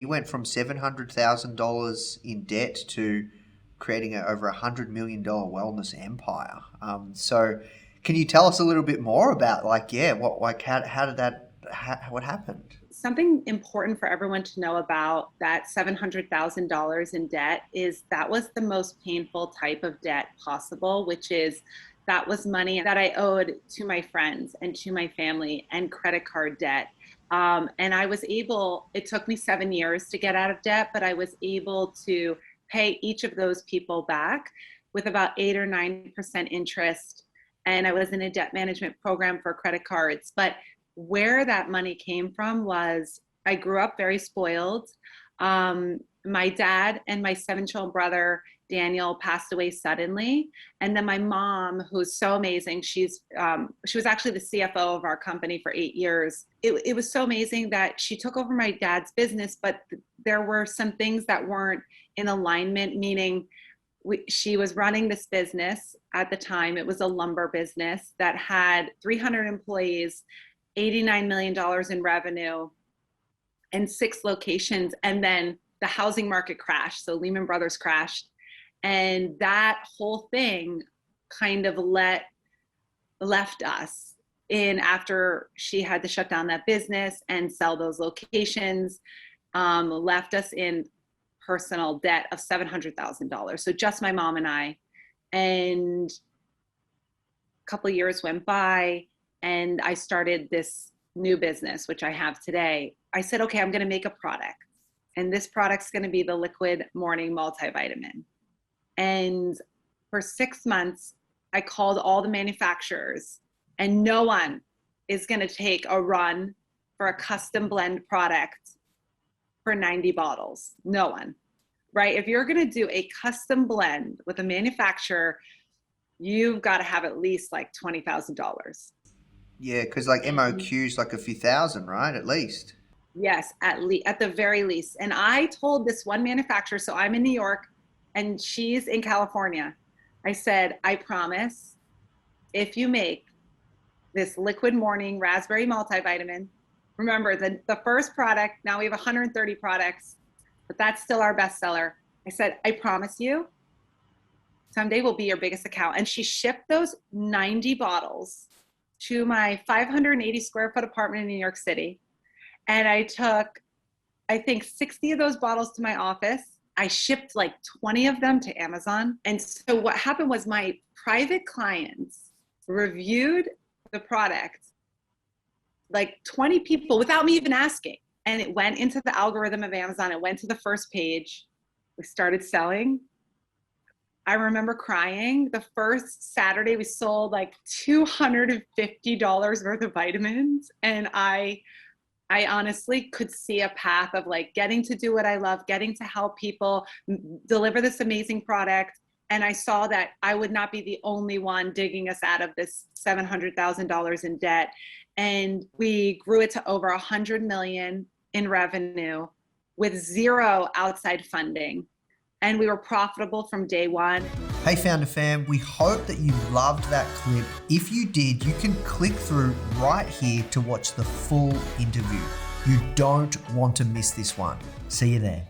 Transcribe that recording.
You went from $700,000 in debt to creating over $100 million wellness empire. So can you tell us a little bit more about how did that, what happened? Something important for everyone to know about that $700,000 in debt is that was the most painful type of debt possible, which is that was money that I owed to my friends and to my family and credit card debt. And I was able, it took me 7 years to get out of debt, but I was able to pay each of those people back with about 8 or 9% interest. And I was in a debt management program for credit cards. But where that money came from was I grew up very spoiled. My dad and my 7-year-old brother Daniel passed away suddenly, and then my mom, who's so amazing, she was actually the CFO of our company for 8 years. It was so amazing that she took over my dad's business, but there were some things that weren't in alignment. Meaning, she was running this business at the time. It was a lumber business that had 300 employees, $89 million in revenue, and 6 locations. And then the housing market crashed. So Lehman Brothers crashed. And that whole thing kind of left us in after she had to shut down that business and sell those locations, left us in personal debt of $700,000. So just my mom and I. And a couple of years went by, and I started this new business, which I have today. I said, okay, I'm going to make a product. And this product's going to be the liquid morning multivitamin. And for 6 months, I called all the manufacturers, and no one is going to take a run for a custom blend product for 90 bottles. No one, right? If you're going to do a custom blend with a manufacturer, you've got to have at least like $20,000. Yeah, because like MOQ's like a few thousand, right? At least. Yes, at the very least. And I told this one manufacturer, so I'm in New York and she's in California. I said, I promise, if you make this liquid morning raspberry multivitamin, remember the first product, now we have 130 products, but that's still our bestseller. I said, I promise you, someday we'll be your biggest account. And she shipped those 90 bottles to my 580 square foot apartment in New York City. And I took, I think, 60 of those bottles to my office. I shipped like 20 of them to Amazon. And so what happened was my private clients reviewed the product, like 20 people without me even asking. And it went into the algorithm of Amazon. It went to the first page. We started selling. I remember crying. The first Saturday we sold like $250 worth of vitamins. And I honestly could see a path of like getting to do what I love, getting to help people, deliver this amazing product. And I saw that I would not be the only one digging us out of this $700,000 in debt. And we grew it to over 100 million in revenue with zero outside funding. And we were profitable from day one. Hey Founder Fam, we hope that you loved that clip. If you did, you can click through right here to watch the full interview. You don't want to miss this one. See you there.